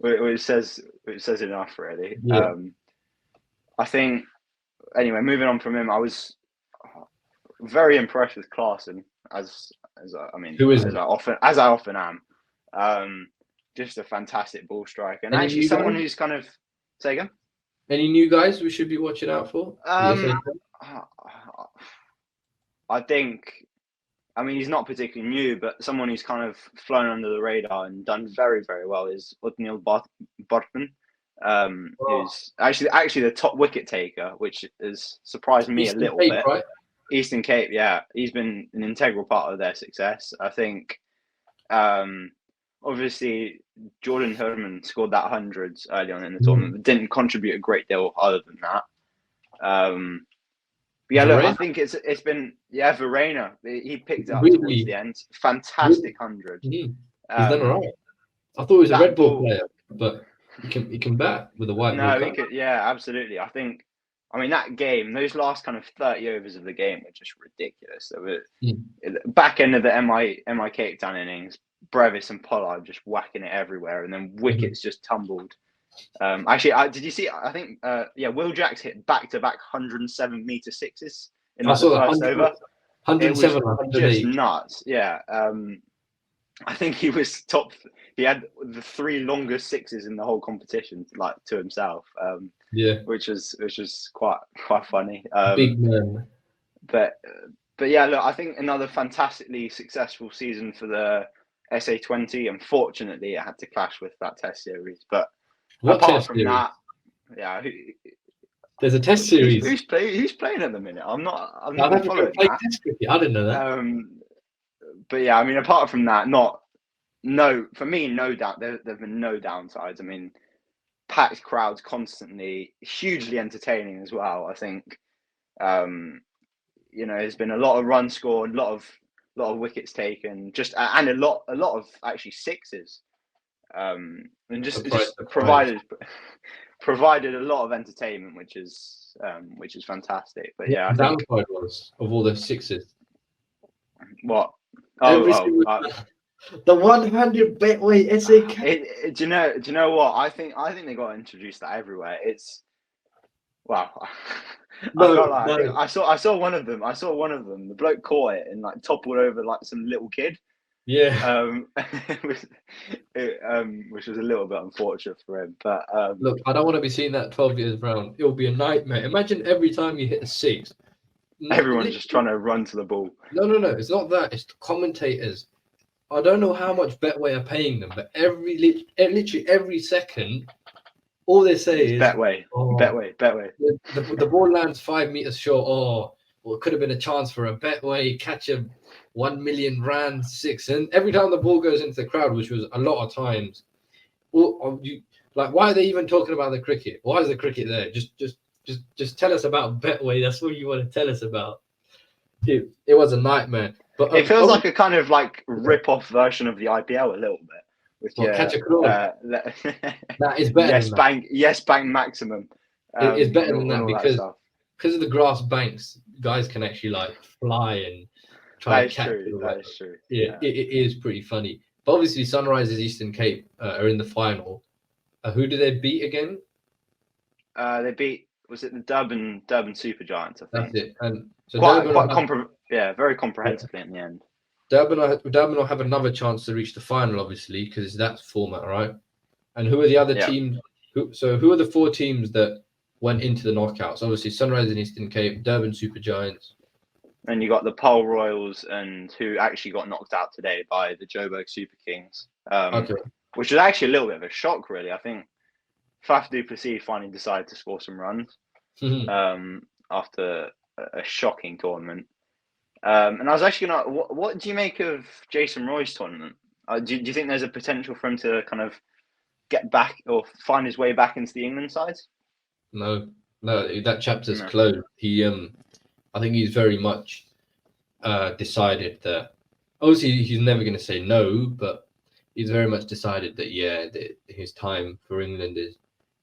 Speaker 2: Which says enough, really.
Speaker 1: Yeah.
Speaker 2: I think. Anyway, moving on from him, I was very impressed with Klaasen, as I often am. just a fantastic ball striker, and
Speaker 1: Any
Speaker 2: actually
Speaker 1: new
Speaker 2: someone
Speaker 1: guys?
Speaker 2: who's kind of say again.
Speaker 1: Any new guys we should be watching out for?
Speaker 2: I think. I mean, he's not particularly new, but someone who's kind of flown under the radar and done very, very well is Othniel Barton, who's actually the top wicket taker, which has surprised me
Speaker 1: Eastern
Speaker 2: a little
Speaker 1: Cape,
Speaker 2: bit.
Speaker 1: right?
Speaker 2: Eastern Cape, yeah, he's been an integral part of their success. I think, obviously, Jordan Herman scored that hundreds early on in the tournament, but didn't contribute a great deal other than that. Yeah, look, I think it's been Verena. He picked it up towards the end. Fantastic 100.
Speaker 1: He's done all right. I thought he was a red ball player, but he can bat with a white ball.
Speaker 2: No, he could. Yeah, absolutely. I mean, that game, those last kind of 30 overs of the game were just ridiculous. They were back end of the MI Cape Town innings. Brevis and Pollard just whacking it everywhere, and then wickets just tumbled. Actually, did you see? I think, Will Jacks hit back-to-back 107-meter sixes in the first over.
Speaker 1: 107,
Speaker 2: it was just nuts. Yeah, I think he was top. He had the 3 longest sixes in the whole competition, like to himself. Which was quite funny.
Speaker 1: Big man.
Speaker 2: But yeah, look, I think another fantastically successful season for the SA20. Unfortunately, it had to clash with that Test series, but. Apart from that, yeah.
Speaker 1: There's a Test series.
Speaker 2: Who's playing at the minute? I'm not following
Speaker 1: that. Test cricket. I didn't know that.
Speaker 2: But yeah, I mean, apart from that, for me, no doubt. There've been no downsides. I mean, packed crowds constantly, hugely entertaining as well. I think, there's been a lot of runs scored, a lot of wickets taken, and a lot of actually sixes. And just provided a lot of entertainment, which is fantastic. But yeah, I think
Speaker 1: was of all the sixes.
Speaker 2: What?
Speaker 1: The 100 Betway SA.
Speaker 2: Do you know what? I think they got to introduce that everywhere. It's I saw one of them. The bloke caught it and like toppled over like some little kid.
Speaker 1: Yeah.
Speaker 2: Which was a little bit unfortunate for him. But
Speaker 1: look, I don't want to be seeing that 12 years round. It'll be a nightmare. Imagine every time you hit a six.
Speaker 2: Everyone's just trying to run to the ball.
Speaker 1: No. It's not that. It's the commentators. I don't know how much Betway are paying them, but literally every second, all they say is
Speaker 2: Betway.
Speaker 1: The ball lands 5 meters short. It could have been a chance for a Betway, catch a 1 million rand six. And every time the ball goes into the crowd, which was a lot of times, why are they even talking about the cricket? Why is the cricket there? Just tell us about Betway. That's what you want to tell us about. It was a nightmare. But
Speaker 2: it feels like a kind of like rip-off version of the IPL a little bit.
Speaker 1: Catch a claw. That is better.
Speaker 2: Yes, bank maximum.
Speaker 1: It is better than that because of the grass banks, guys can actually like fly and try to catch it.
Speaker 2: That is true.
Speaker 1: Yeah, it is pretty funny. But obviously, Sunrisers Eastern Cape are in the final. Who did they beat again?
Speaker 2: They beat, was it the Durban Super Giants? I think
Speaker 1: that's it. And so
Speaker 2: very comprehensively in the end.
Speaker 1: Durban will have another chance to reach the final, obviously, because that's format, right? And who are the other teams? Who are the 4 teams that went into the knockouts? Obviously, Sunrise and Eastern Cape, Durban Super Giants.
Speaker 2: And you got the Pole Royals, and who actually got knocked out today by the Joburg Super Kings, which was actually a little bit of a shock, really. I think Faf du Plessis finally decided to score some runs after a shocking tournament. And I was actually going to, what do you make of Jason Roy's tournament? Do you think there's a potential for him to kind of get back or find his way back into the England side?
Speaker 1: No, that chapter's closed. I think he's very much decided that. Obviously, he's never going to say no, but he's very much decided that his time for England is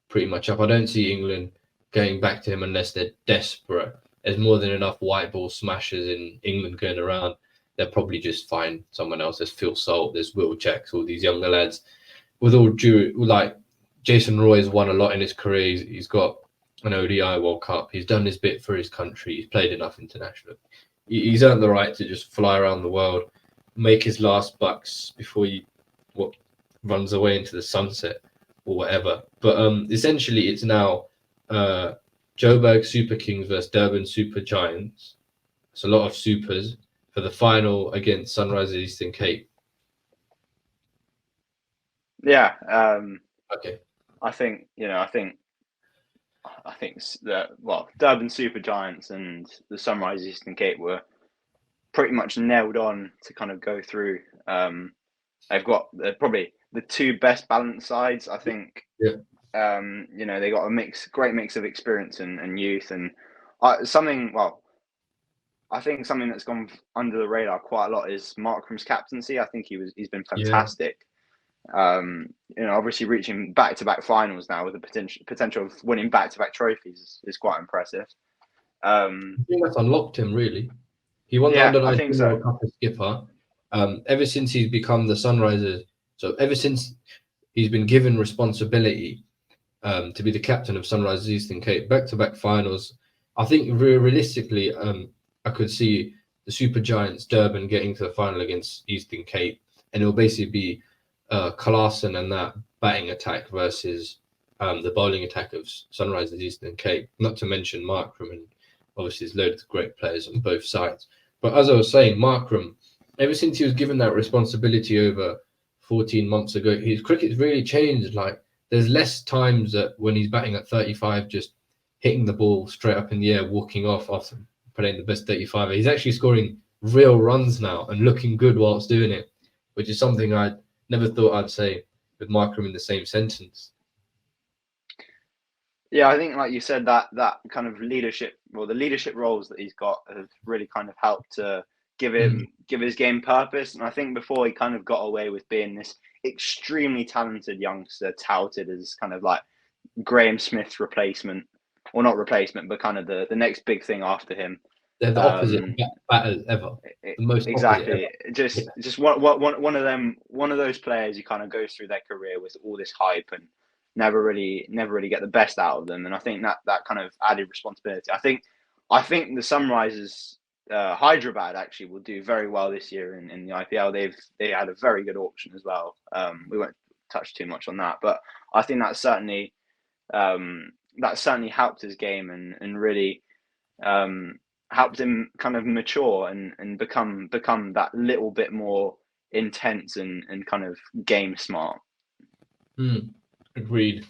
Speaker 1: pretty much up. I don't see England going back to him unless they're desperate. There's more than enough white ball smashers in England going around. They'll probably just find someone else. There's Phil Salt, there's Will Jacks, all these younger lads. With all due, like Jason Roy has won a lot in his career. He's got an ODI World Cup. He's done his bit for his country. He's played enough international. He's earned the right to just fly around the world, make his last bucks before runs away into the sunset or whatever. But essentially, it's now Joburg Super Kings versus Durban Super Giants. It's a lot of supers for the final against Sunrise Eastern Cape.
Speaker 2: Yeah.
Speaker 1: Okay.
Speaker 2: I think that Durban Super Giants and the Sunrise Eastern Cape were pretty much nailed on to kind of go through. They've got probably the two best balanced sides, I think.
Speaker 1: Yeah.
Speaker 2: They got a great mix of experience and youth, and I think something that's gone under the radar quite a lot is Markram's captaincy. I think he's been fantastic. Obviously reaching back-to-back finals now with the potential of winning back-to-back trophies is quite impressive.
Speaker 1: I think that's unlocked him really. He won the under-19 World Cup as skipper. Ever since he's become the Sunrisers, so ever since he's been given responsibility to be the captain of Sunrise Eastern Cape, back-to-back finals. I think realistically, I could see the Super Giants Durban getting to the final against Eastern Cape, and it'll basically be Clarkson and that batting attack versus the bowling attack of Sunrise Eastern Cape. Not to mention Markram, and obviously there's loads of great players on both sides. But as I was saying, Markram, ever since he was given that responsibility over 14 months ago, his cricket's really changed. Like, there's less times that when he's batting at 35, just hitting the ball straight up in the air, walking off after playing the best 35. He's actually scoring real runs now and looking good whilst doing it, which is something I never thought I'd say with Markram in the same sentence.
Speaker 2: Yeah, I think, like you said, that kind of leadership, the leadership roles that he's got have really kind of helped to give his game purpose. And I think before he kind of got away with being this extremely talented youngster, touted as kind of like Graham Smith's replacement, or not replacement, but kind of the next big thing after him.
Speaker 1: They're the opposite batters ever. The most
Speaker 2: exactly. Just one of them, one of those players who kind of goes through their career with all this hype and never really get the best out of them. And I think that kind of added responsibility. I think the Sunrisers, Hyderabad actually will do very well this year in the IPL. They had a very good auction as well. We won't touch too much on that, but I think that certainly helped his game and really helped him kind of mature and become that little bit more intense and kind of game smart.
Speaker 1: Agreed.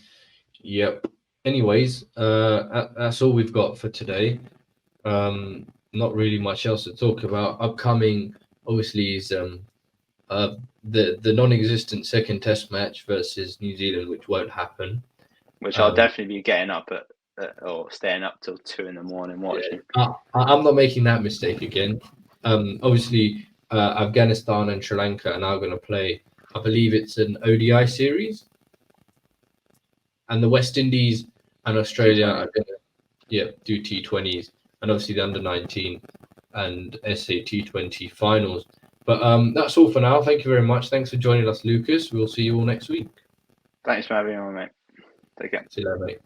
Speaker 1: Yep. Anyways, that's all we've got for today. Not really much else to talk about. Upcoming, obviously, is the non-existent second Test match versus New Zealand, which won't happen.
Speaker 2: Which I'll definitely be getting up at or staying up till 2 a.m. watching.
Speaker 1: Yeah. I'm not making that mistake again. Obviously, Afghanistan and Sri Lanka are now going to play. I believe it's an ODI series, and the West Indies and Australia are going to do T20s, and obviously the under-19 and SA T20 finals. But that's all for now. Thank you very much. Thanks for joining us, Lucas. We'll see you all next week.
Speaker 2: Thanks for having me on, mate. Take care.
Speaker 1: See you later, mate.